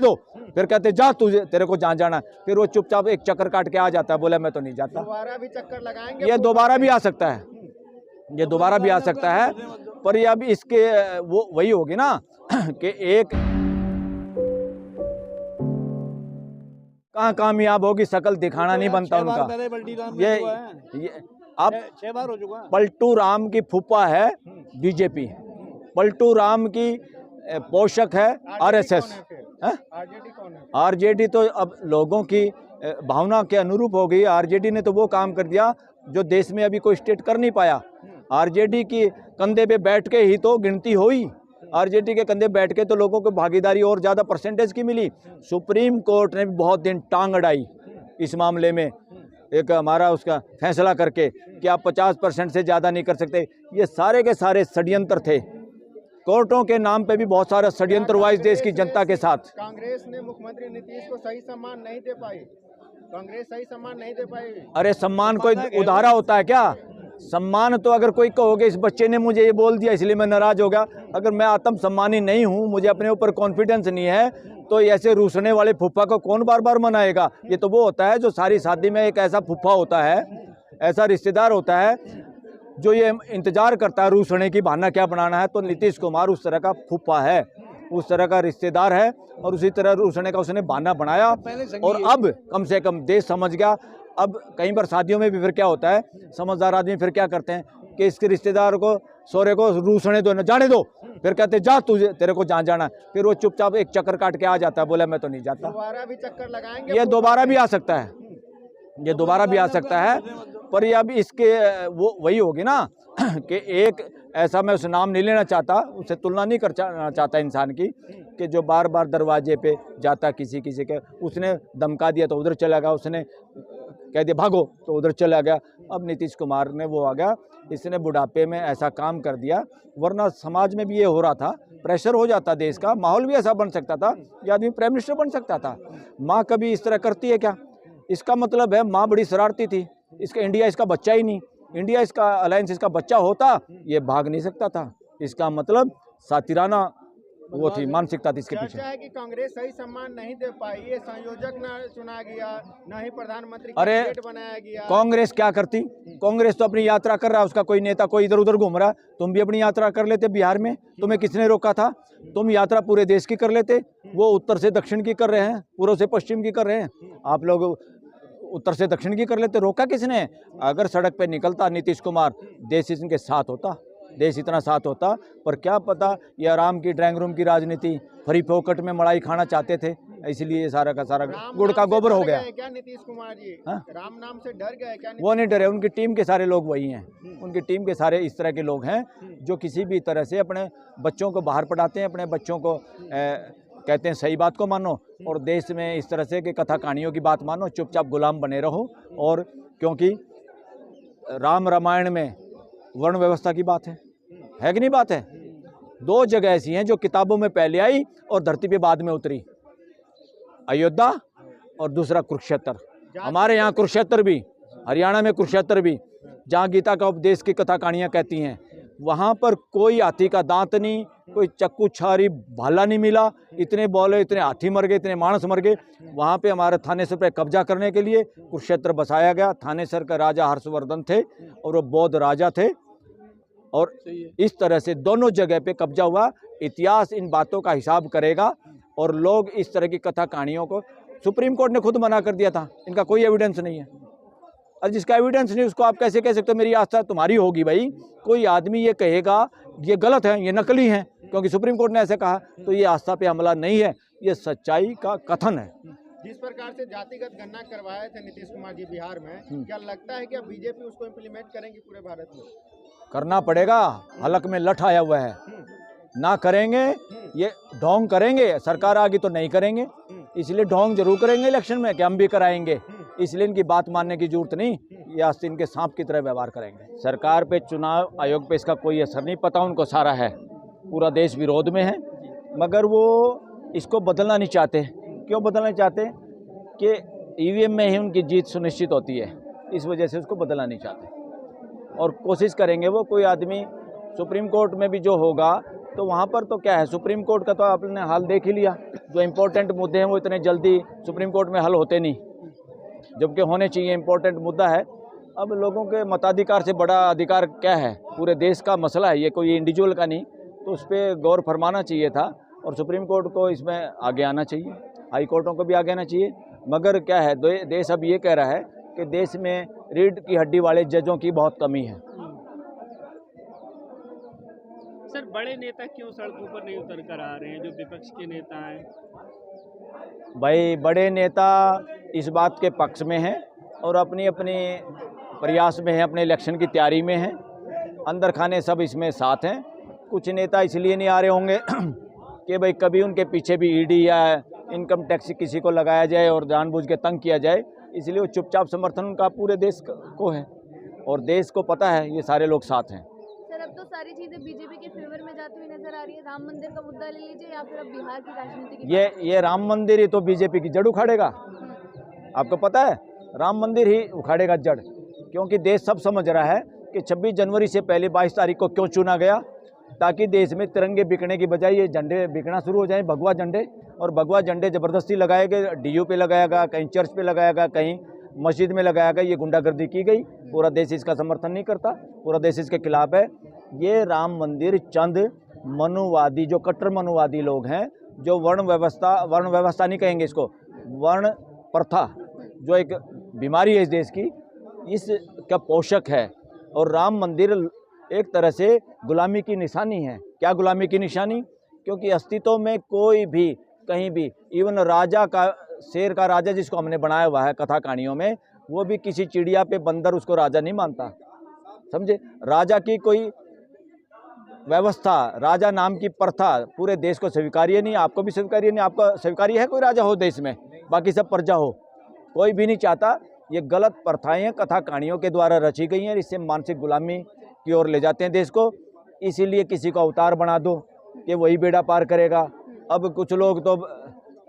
दो, फिर कहते जा तुझे, तेरे को जहाँ जाना, फिर वो चुपचाप एक चक्कर काट के आ जाता है, बोला मैं तो नहीं जाता। दोबारा भी चक्कर लगाएंगे? ये दोबारा भी आ सकता है, ये दोबारा भी आ सकता है, पर ये अब इसके वो वही होगी ना कि एक कहाँ कामयाब होगी, शकल दिखाना नहीं बनता उनका। ये अब 6 बार हो चुका। पलटू राम की फूफा है बीजेपी, पलटू राम की पोषक है आरएसएस। आरजेडी कौन है? आरजेडी तो अब लोगों की भावना के अनुरूप हो गई। आरजेडी ने तो वो काम कर दिया जो देश में अभी कोई स्टेट कर नहीं पाया। आरजेडी की कंधे पे बैठ के ही तो गिनती हुई, आरजेडी के कंधे बैठ के तो लोगों को भागीदारी और ज़्यादा परसेंटेज की मिली। सुप्रीम कोर्ट ने भी बहुत दिन टांग अड़ाई इस मामले में, एक हमारा उसका फैसला करके कि आप 50% से ज़्यादा नहीं कर सकते। ये सारे के सारे षड्यंत्र थे, कोर्टों के नाम पे भी बहुत सारा षड्यंत्र हुआ इस देश की जनता के साथ। कांग्रेस ने मुख्यमंत्री नीतीश को सही सम्मान नहीं दे पाई, कांग्रेस सही सम्मान नहीं दे पाई। अरे सम्मान कोई उधारा होता है क्या? सम्मान तो अगर कोई कहोगे इस बच्चे ने मुझे ये बोल दिया इसलिए मैं नाराज हो गया, अगर मैं आत्म सम्मानी नहीं हूँ, मुझे अपने ऊपर कॉन्फिडेंस नहीं है, तो ऐसे रूसने वाले फूफा को कौन बार बार मनाएगा? ये तो वो होता है जो सारी शादी में एक ऐसा फूफा होता है, ऐसा रिश्तेदार होता है जो ये इंतजार करता है रूसने की बहाना क्या बनाना है। तो नीतीश कुमार उस तरह का फूफा है, उस तरह का रिश्तेदार है, और उसी तरह रूसने का उसने बहाना बनाया। और अब कम से कम देश समझ गया। अब कई बार शादियों में भी फिर क्या होता है, समझदार आदमी फिर क्या करते हैं कि इसके रिश्तेदार को, सोरे को रूसने दो, जाने दो, फिर कहते जा तुझे, तेरे को जहाँ जाना, फिर वो चुपचाप एक चक्कर काट के आ जाता है, बोला मैं तो नहीं जाता। दोबारा भी चक्कर लगाएंगे? ये दोबारा भी आ सकता है, ये दोबारा भी आ सकता है, पर ये अब इसके वो वही होगी ना कि एक ऐसा, मैं उसे नाम नहीं लेना चाहता, उससे तुलना नहीं करना चाहता इंसान की, कि जो बार बार दरवाजे पे जाता किसी किसी के, उसने धमका दिया तो उधर चला गया, उसने कह दिया भागो तो उधर चला गया। अब नीतीश कुमार ने वो आ गया, इसने बुढ़ापे में ऐसा काम कर दिया, वरना समाज में भी ये हो रहा था, प्रेशर हो जाता देश का, माहौल भी ऐसा बन सकता था, ये आदमी प्राइम मिनिस्टर बन सकता था। माँ कभी इस तरह करती है क्या? इसका मतलब है माँ बड़ी शरारती थी, इसका इंडिया इसका बच्चा ही नहीं, इंडिया इसका अलायंस इसका बच्चा होता ये भाग नहीं सकता था। इसका मतलब सातिराना वो थी, मानसिकता थी इसके पीछे। चर्चा है कि कांग्रेस सही सम्मान नहीं दे पाई, ये संयोजक ना चुना गया, ना ही प्रधानमंत्री अरे बनाया गया। कांग्रेस क्या करती? कांग्रेस तो अपनी यात्रा कर रहा है, उसका कोई नेता कोई इधर उधर घूम रहा है, तुम भी अपनी यात्रा कर लेते बिहार में, तुम्हें किसने रोका था? तुम यात्रा पूरे देश की कर लेते, वो उत्तर से दक्षिण की कर रहे हैं, पूर्व से पश्चिम की कर रहे हैं, आप लोग उत्तर से दक्षिण की कर लेते, रोका किसने? अगर सड़क पे निकलता नीतीश कुमार, देश इनके साथ होता, देश इतना साथ होता। पर क्या पता ये आराम की ड्राइंग रूम की राजनीति, फ्री फोकट में मलाई खाना चाहते थे, इसलिए ये सारा का सारा गुड़ का गोबर हो गया। क्या नीतीश कुमार जी राम नाम से डर गए क्या? वो नहीं डरे, उनकी टीम के सारे लोग वही हैं, उनकी टीम के सारे इस तरह के लोग हैं जो किसी भी तरह से अपने बच्चों को बाहर पढ़ाते हैं, अपने बच्चों को कहते हैं सही बात को मानो, और देश में इस तरह से कि कथा कहानियों की बात मानो, चुपचाप गुलाम बने रहो। और क्योंकि राम रामायण में वर्ण व्यवस्था की बात है कि नहीं बात है? दो जगह ऐसी हैं जो किताबों में पहले आई और धरती पे बाद में उतरी, अयोध्या और दूसरा कुरुक्षेत्र। हमारे यहाँ कुरुक्षेत्र भी, हरियाणा में कुरुक्षेत्र भी, जहाँ गीता का उपदेश की कथा कहानियाँ कहती हैं, वहाँ पर कोई हाथी का दांत नहीं, कोई चक्कू छारी भाला नहीं मिला, इतने बोले, इतने हाथी मर गए, इतने मानस मर गए। वहाँ पे हमारे थानेसर पे कब्जा करने के लिए कुरुक्षेत्र बसाया गया। थानेसर का राजा हर्षवर्धन थे और वो बौद्ध राजा थे, और इस तरह से दोनों जगह पे कब्जा हुआ। इतिहास इन बातों का हिसाब करेगा, और लोग इस तरह की कथा कहानियों को, सुप्रीम कोर्ट ने खुद मना कर दिया था, इनका कोई एविडेंस नहीं है। और जिसका एविडेंस नहीं उसको आप कैसे कह सकते हो मेरी आस्था तुम्हारी होगी? भाई कोई आदमी ये कहेगा ये गलत है, ये नकली है, क्योंकि सुप्रीम कोर्ट ने ऐसे कहा, तो ये आस्था पे हमला नहीं है, ये सच्चाई का कथन है। जिस प्रकार से जातिगत गणना करवाए थे नीतीश कुमार जी बिहार में, क्या लगता है कि अब बीजेपी उसको इम्प्लीमेंट करेंगी पूरे भारत में? करना पड़ेगा, हलक में लठ आया हुआ है, ना करेंगे ये ढोंग करेंगे, सरकार आगे तो नहीं करेंगे, इसलिए ढोंग जरूर करेंगे इलेक्शन में कि हम भी कराएंगे, इसलिए इनकी बात मानने की जरूरत नहीं, ये आस्तीन के सांप की तरह व्यवहार करेंगे। सरकार पे, चुनाव आयोग पे इसका कोई असर नहीं, पता उनको सारा है, पूरा देश विरोध में है, मगर वो इसको बदलना नहीं चाहते। क्यों बदलना चाहते? कि ईवीएम में ही उनकी जीत सुनिश्चित होती है, इस वजह से उसको बदलना नहीं चाहते, और कोशिश करेंगे वो, कोई आदमी सुप्रीम कोर्ट में भी जो होगा तो वहाँ पर तो क्या है, सुप्रीम कोर्ट का तो आपने हाल देख ही लिया। जो इम्पोर्टेंट मुद्दे हैं वो इतने जल्दी सुप्रीम कोर्ट में हल होते नहीं, जबकि होने चाहिए। इम्पोर्टेंट मुद्दा है। अब लोगों के मताधिकार से बड़ा अधिकार क्या है? पूरे देश का मसला है ये, कोई इंडिविजुअल का नहीं। तो उस पर गौर फरमाना चाहिए था और सुप्रीम कोर्ट को इसमें आगे आना चाहिए, हाई कोर्टों को भी आगे आना चाहिए। मगर क्या है, देश अब ये कह रहा है कि देश में रीढ़ की हड्डी वाले जजों की बहुत कमी है। सर, बड़े नेता क्यों सड़कों पर नहीं उतर कर आ रहे हैं, जो विपक्ष के नेता हैं? भाई, बड़े नेता इस बात के पक्ष में हैं और अपनी अपनी प्रयास में हैं, अपने इलेक्शन की तैयारी में हैं। अंदर खाने सब इसमें साथ हैं। कुछ नेता इसलिए नहीं आ रहे होंगे कि भाई कभी उनके पीछे भी ईडी या इनकम टैक्स किसी को लगाया जाए और जानबूझ के तंग किया जाए, इसलिए वो चुपचाप समर्थन उनका पूरे देश को है और देश को पता है ये सारे लोग साथ हैं। सर, अब तो सारी चीजें बीजेपी के फेवर में जाती हुई नजर आ रही है। राम मंदिर का मुद्दा ले लीजिए या फिर अब बिहार की राजनीति की ये राम मंदिर ही तो बीजेपी की जड़ उखाड़ेगा। आपको पता है, राम मंदिर ही उखाड़ेगा जड़, क्योंकि देश सब समझ रहा है कि 26 जनवरी से पहले 22 तारीख को क्यों चुना गया, ताकि देश में तिरंगे बिकने की बजाय ये झंडे बिकना शुरू हो जाए, भगवा झंडे। और भगवा झंडे ज़बरदस्ती लगाए गए, डीयू पे लगाया गया, कहीं चर्च पे लगाया गया, कहीं मस्जिद में लगाया गया। ये गुंडागर्दी की गई। पूरा देश इसका समर्थन नहीं करता, पूरा देश इसके खिलाफ है। ये राम मंदिर चंद मनुवादी, जो कट्टर मनुवादी लोग हैं, जो वर्ण व्यवस्था नहीं कहेंगे इसको, वर्ण प्रथा, जो एक बीमारी है इस देश की, इसका पोषक है। और राम मंदिर एक तरह से गुलामी की निशानी है। क्या गुलामी की निशानी? क्योंकि अस्तित्व में कोई भी कहीं भी, इवन राजा का, शेर का राजा जिसको हमने बनाया हुआ है कथा कहानियों में, वो भी किसी चिड़िया पे बंदर उसको राजा नहीं मानता। समझे? राजा की कोई व्यवस्था, राजा नाम की प्रथा पूरे देश को स्वीकार्य नहीं, आपको भी स्वीकार्य नहीं। आपको स्वीकार्य है कोई राजा हो देश में, बाकी सब प्रजा हो? कोई भी नहीं चाहता। ये गलत प्रथाएं कथा कहानियों के द्वारा रची गई हैं, इससे मानसिक गुलामी की ओर ले जाते हैं देश को। इसीलिए किसी को अवतार बना दो कि वही बेड़ा पार करेगा। अब कुछ लोग तो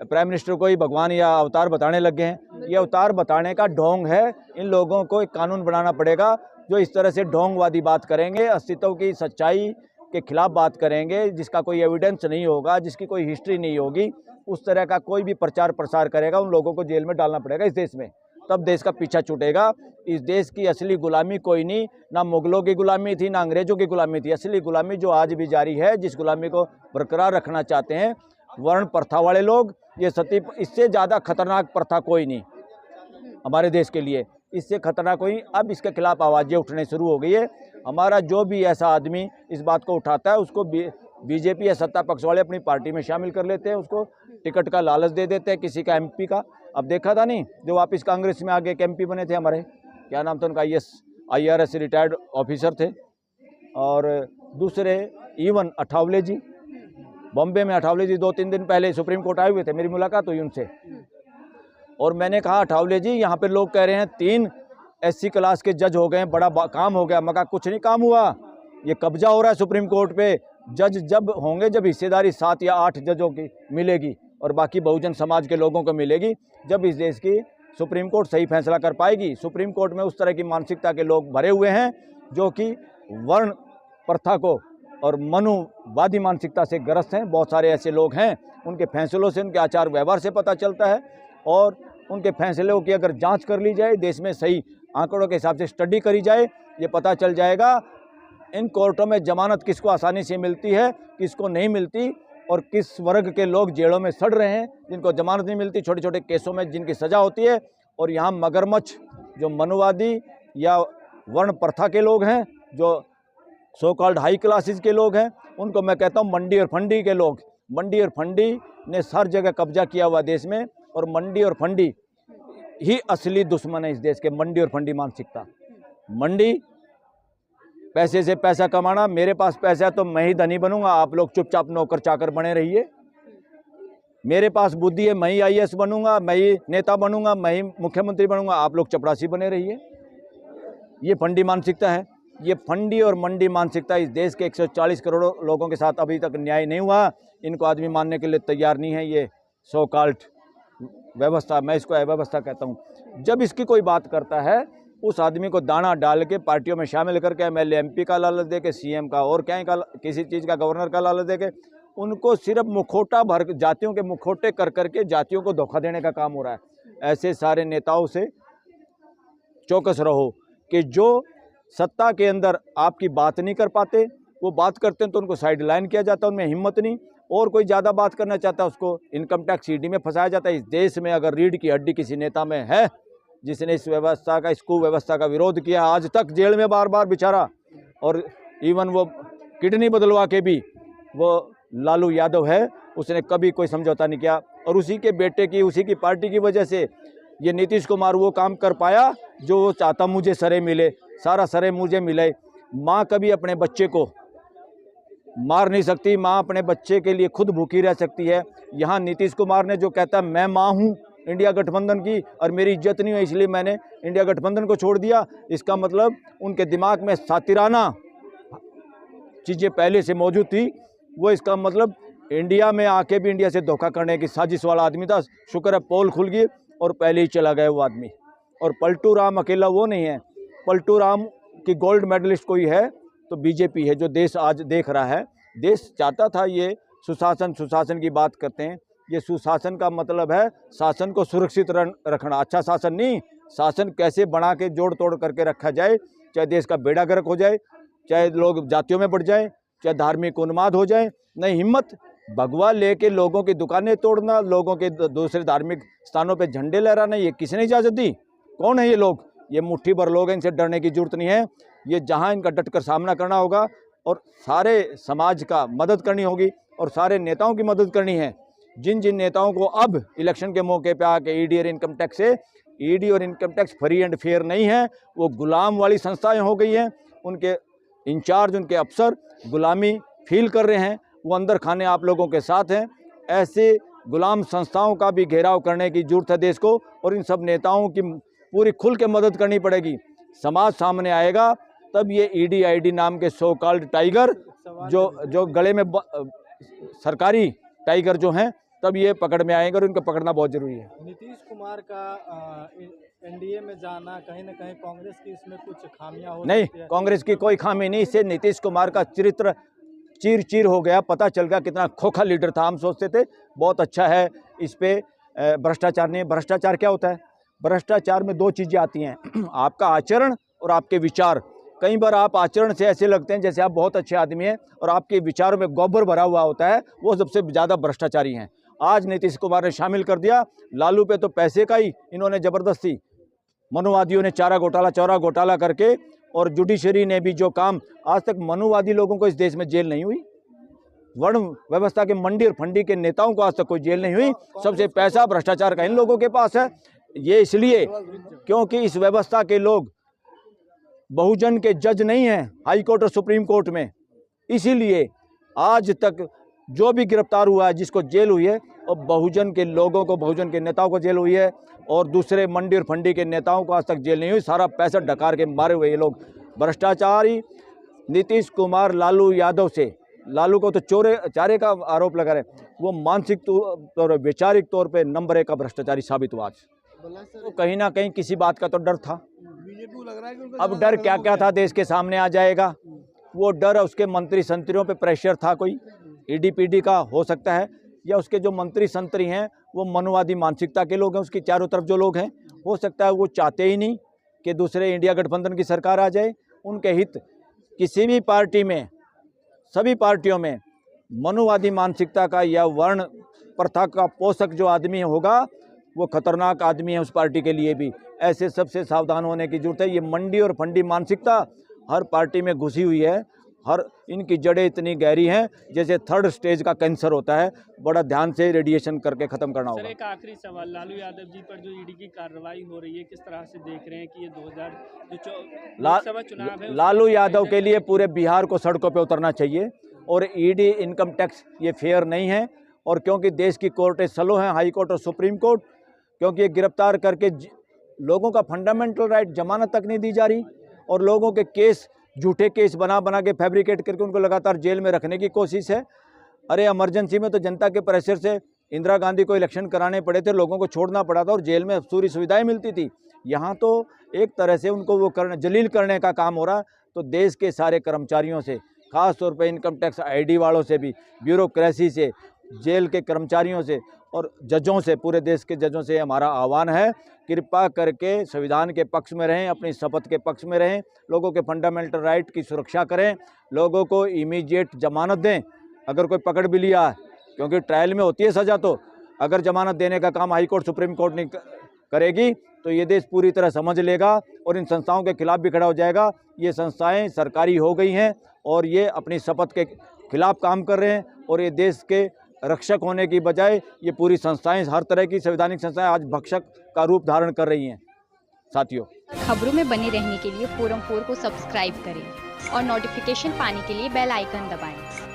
प्राइम मिनिस्टर को ही भगवान या अवतार बताने लगे हैं। ये अवतार बताने का ढोंग है। इन लोगों को एक कानून बनाना पड़ेगा जो इस तरह से ढोंगवादी बात करेंगे, अस्तित्व की सच्चाई के खिलाफ बात करेंगे, जिसका कोई एविडेंस नहीं होगा, जिसकी कोई हिस्ट्री नहीं होगी, उस तरह का कोई भी प्रचार प्रसार करेगा, उन लोगों को जेल में डालना पड़ेगा इस देश में। तब देश का पीछा छूटेगा। इस देश की असली गुलामी कोई नहीं, ना मुगलों की गुलामी थी, ना अंग्रेजों की गुलामी थी। असली गुलामी जो आज भी जारी है, जिस गुलामी को बरकरार रखना चाहते हैं वर्ण प्रथा वाले लोग, ये सती, इससे ज़्यादा खतरनाक प्रथा कोई नहीं हमारे देश के लिए। इससे खतरनाक कोई, अब इसके खिलाफ आवाज़ें उठने शुरू हो गई है। हमारा जो भी ऐसा आदमी इस बात को उठाता है, उसको बीजेपी या सत्ता पक्ष वाले अपनी पार्टी में शामिल कर लेते हैं, उसको टिकट का लालच दे देते हैं, किसी का एमपी का। अब देखा था नहीं, जो वापस कांग्रेस में आगे एमपी बने थे हमारे, क्या नाम था उनका, IRS रिटायर्ड ऑफिसर थे। और दूसरे इवन अठावले जी, बॉम्बे में अठावले जी 2-3 दिन पहले सुप्रीम कोर्ट आए हुए थे, मेरी मुलाकात हुई उनसे। और मैंने कहा, अठावले जी, यहाँ पे लोग कह रहे हैं 3 SC क्लास के जज हो गए हैं, बड़ा काम हो गया। मगर कुछ नहीं काम हुआ, ये कब्जा हो रहा है सुप्रीम कोर्ट पे। जज जब होंगे, जब हिस्सेदारी 7 या 8 जजों की मिलेगी और बाकी बहुजन समाज के लोगों को मिलेगी, जब इस देश की सुप्रीम कोर्ट सही फैसला कर पाएगी। सुप्रीम कोर्ट में उस तरह की मानसिकता के लोग भरे हुए हैं जो कि वर्ण प्रथा को और मनुवादी मानसिकता से ग्रस्त हैं। बहुत सारे ऐसे लोग हैं, उनके फैसलों से, उनके आचार व्यवहार से पता चलता है। और उनके फैसलों की अगर जांच कर ली जाए, देश में सही आंकड़ों के हिसाब से स्टडी करी जाए, ये पता चल जाएगा इन कोर्टों में जमानत किसको आसानी से मिलती है, किसको नहीं मिलती, और किस वर्ग के लोग जेलों में सड़ रहे हैं, जिनको जमानत नहीं मिलती, छोटे छोटे केसों में जिनकी सज़ा होती है। और यहाँ मगरमच्छ जो मनुवादी या वर्ण प्रथा के लोग हैं, जो सो कॉल्ड हाई क्लासेस के लोग हैं, उनको मैं कहता हूँ मंडी और फंडी के लोग। मंडी और फंडी ने हर जगह कब्जा किया हुआ देश में, और मंडी और फंडी ही असली दुश्मन है इस देश के। मंडी और फंडी मानसिकता, मंडी पैसे से पैसा कमाना, मेरे पास पैसा है तो मैं ही धनी बनूंगा, आप लोग चुपचाप नौकर चाकर बने रहिए। मेरे पास बुद्धि है, मैं ही IAS बनूंगा, मैं ही नेता बनूंगा, मैं ही मुख्यमंत्री बनूंगा, आप लोग चपरासी बने रहिए। ये फंडी मानसिकता है। ये फंडी और मंडी मानसिकता इस देश के 140 करोड़ लोगों के साथ अभी तक न्याय नहीं हुआ। इनको आदमी मानने के लिए तैयार नहीं है। ये सो कॉल्ड व्यवस्था, मैं इसको अव्यवस्था कहता हूँ। जब इसकी कोई बात करता है उस आदमी को दाना डाल के पार्टियों में शामिल करके एमएलए एमपी का लालच दे के, सीएम का और क्या का, किसी चीज़ का गवर्नर का लालच दे के, उनको सिर्फ मुखौटा भर, जातियों के मुखौटे कर करके जातियों को धोखा देने का काम हो रहा है। ऐसे सारे नेताओं से चौकस रहो कि जो सत्ता के अंदर आपकी बात नहीं कर पाते, वो बात करते हैं तो उनको साइड लाइन किया जाता है, उनमें हिम्मत नहीं, और कोई ज़्यादा बात करना चाहता है उसको इनकम टैक्स ईडी में फंसाया जाता है। इस देश में अगर रीढ़ की हड्डी किसी नेता में है जिसने इस व्यवस्था का, इस कुव्यवस्था का विरोध किया, आज तक जेल में बार बार बेचारा, और इवन वो किडनी बदलवा के भी वो लालू यादव है, उसने कभी कोई समझौता नहीं किया। और उसी के बेटे की, उसी की पार्टी की वजह से ये नीतीश कुमार वो काम कर पाया जो वो चाहता, मुझे सरे मिले, सारा सरे मुझे मिले। माँ कभी अपने बच्चे को मार नहीं सकती, माँ अपने बच्चे के लिए खुद भूखी रह सकती है। यहाँ नीतीश कुमार ने जो कहता है मैं माँ हूँ इंडिया गठबंधन की और मेरी इज्जत नहीं है इसलिए मैंने इंडिया गठबंधन को छोड़ दिया, इसका मतलब उनके दिमाग में सातिराना चीज़ें पहले से मौजूद थी। वो इसका मतलब इंडिया में आके भी इंडिया से धोखा करने की साजिश वाला आदमी था। शुक्र है पोल खुल गई और पहले ही चला गया वो आदमी। और पलटू राम अकेला वो नहीं है, पलटू राम की गोल्ड मेडलिस्ट कोई है तो बीजेपी है, जो देश आज देख रहा है। देश चाहता था ये सुशासन, सुशासन की बात करते हैं, ये सुशासन का मतलब है शासन को सुरक्षित रखना, अच्छा शासन नहीं, शासन कैसे बना के जोड़ तोड़ करके रखा जाए, चाहे देश का बेड़ा गर्क हो जाए, चाहे लोग जातियों में बढ़ जाए, चाहे धार्मिक उन्माद हो जाए। नहीं, हिम्मत भगवा लेके लोगों की दुकानें तोड़ना, लोगों के दूसरे धार्मिक स्थानों पे झंडे लहराना, ये किसने इजाज़त दी? कौन है ये लोग? ये मुट्ठी भर लोग हैं, इनसे डरने की जरूरत नहीं है। ये जहाँ इनका डट कर सामना करना होगा और सारे समाज का मदद करनी होगी और सारे नेताओं की मदद करनी है। जिन जिन नेताओं को अब इलेक्शन के मौके पे आके ईडी और इनकम टैक्स से, ईडी और income tax free and fair नहीं है, वो गुलाम वाली संस्थाएं हो गई हैं। उनके इंचार्ज, उनके अफसर गुलामी फील कर रहे हैं, वो अंदर खाने आप लोगों के साथ हैं। ऐसे गुलाम संस्थाओं का भी घेराव करने की जरूरत है देश को, और इन सब नेताओं की पूरी खुल के मदद करनी पड़ेगी। समाज सामने आएगा तब ये ईडी आईडी नाम के सो कॉल्ड टाइगर जो गले में सरकारी टाइगर जो हैं, तब ये पकड़ में आएंगे और इनको पकड़ना बहुत जरूरी है। नीतीश कुमार का एनडीए में जाना कहीं ना कहीं कांग्रेस की इसमें कुछ खामियां हो नहीं, सकती है? कांग्रेस की कोई खामी नहीं, इससे नीतीश कुमार का चरित्र चीर चीर हो गया, पता चल गया कितना खोखा लीडर था। हम सोचते थे बहुत अच्छा है, इस पे भ्रष्टाचार नहीं। भ्रष्टाचार क्या होता है? भ्रष्टाचार में दो चीज़ें आती हैं, आपका आचरण और आपके विचार। कई बार आप आचरण से ऐसे लगते हैं जैसे आप बहुत अच्छे आदमी हैं और आपके विचारों में गोबर भरा हुआ होता है, वो सबसे ज़्यादा भ्रष्टाचारी हैं। आज नीतीश कुमार ने शामिल कर दिया लालू पे, तो पैसे का ही इन्होंने ज़बरदस्ती, मनुवादियों ने चारा घोटाला चौरा घोटाला करके, और जुडिशरी ने भी जो काम, आज तक मनुवादी लोगों को इस देश में जेल नहीं हुई, वर्ण व्यवस्था के मंडी और फंडी के नेताओं को आज तक कोई जेल नहीं हुई। सबसे पैसा भ्रष्टाचार का इन लोगों के पास है। ये इसलिए क्योंकि इस व्यवस्था के लोग बहुजन के जज नहीं हैं हाई कोर्ट और सुप्रीम कोर्ट में, इसीलिए आज तक जो भी गिरफ्तार हुआ है, जिसको जेल हुई है, और बहुजन के लोगों को, बहुजन के नेताओं को जेल हुई है, और दूसरे मंडी और फंडी के नेताओं को आज तक जेल नहीं हुई। सारा पैसा डकार के मारे हुए ये लोग भ्रष्टाचारी। नीतीश कुमार लालू यादव से, लालू को तो चारे का आरोप लगा रहे, वो मानसिक तौर, वैचारिक तौर पे नंबर 1 का भ्रष्टाचारी साबित हुआ आज। तो कहीं ना कहीं किसी बात का तो डर था। अब डर क्या क्या था देश के सामने आ जाएगा। वो डर, उसके मंत्री संतरियों पे प्रेशर था, कोई ईडीपीडी का हो सकता है, या उसके जो मंत्री संतरी हैं वो मनुवादी मानसिकता के लोग हैं, उसकी चारों तरफ जो लोग हैं, हो सकता है वो चाहते ही नहीं कि दूसरे इंडिया गठबंधन की सरकार आ जाए। उनके हित किसी भी पार्टी में, सभी पार्टियों में मनुवादी मानसिकता का या वर्ण प्रथा का पोषक जो आदमी होगा, वो खतरनाक आदमी है उस पार्टी के लिए भी। ऐसे सबसे सावधान होने की जरूरत है। ये मंडी और फंडी मानसिकता हर पार्टी में घुसी हुई है, हर इनकी जड़ें इतनी गहरी हैं जैसे 3rd स्टेज का कैंसर होता है। बड़ा ध्यान से रेडिएशन करके ख़त्म करना होगा। सर, एक आखिरी सवाल, लालू यादव जी पर जो ईडी की कार्रवाई हो रही है, किस तरह से देख रहे हैं कि ये 2000 लोकसभा चुनाव है, लालू यादव के लिए पूरे बिहार को सड़कों पर उतरना चाहिए। और ईडी, इनकम टैक्स ये फेयर नहीं है, और क्योंकि देश की कोर्टें स्लो हैं, हाई कोर्ट और सुप्रीम कोर्ट, क्योंकि ये गिरफ्तार करके लोगों का फंडामेंटल राइट, जमानत तक नहीं दी जा रही, और लोगों के केस, झूठे केस बना बना के फैब्रिकेट करके उनको लगातार जेल में रखने की कोशिश है। अरे इमरजेंसी में तो जनता के प्रेशर से इंदिरा गांधी को इलेक्शन कराने पड़े थे, लोगों को छोड़ना पड़ा था और जेल में पूरी सुविधाएं मिलती थी। यहाँ तो एक तरह से उनको वो जलील करने का काम हो रहा। तो देश के सारे कर्मचारियों से, ख़ास तौर पे इनकम टैक्स आईडी वालों से भी, ब्यूरोक्रेसी से, जेल के कर्मचारियों से और जजों से, पूरे देश के जजों से हमारा आह्वान है, कृपा करके संविधान के पक्ष में रहें, अपनी शपथ के पक्ष में रहें, लोगों के फंडामेंटल राइट की सुरक्षा करें, लोगों को इमीडिएट जमानत दें अगर कोई पकड़ भी लिया है, क्योंकि ट्रायल में होती है सज़ा। तो अगर जमानत देने का काम हाई कोर्ट, सुप्रीम कोर्ट नहीं करेगी तो ये देश पूरी तरह समझ लेगा और इन संस्थाओं के खिलाफ भी खड़ा हो जाएगा। ये संस्थाएं सरकारी हो गई हैं और ये अपनी शपथ के खिलाफ काम कर रहे हैं और ये देश के रक्षक होने की बजाय ये पूरी संस्थाएं, हर तरह की संवैधानिक संस्थाएं आज भक्षक का रूप धारण कर रही हैं। साथियों, खबरों में बने रहने के लिए फोरम 4 को सब्सक्राइब करें और नोटिफिकेशन पाने के लिए बेल आइकन दबाएं।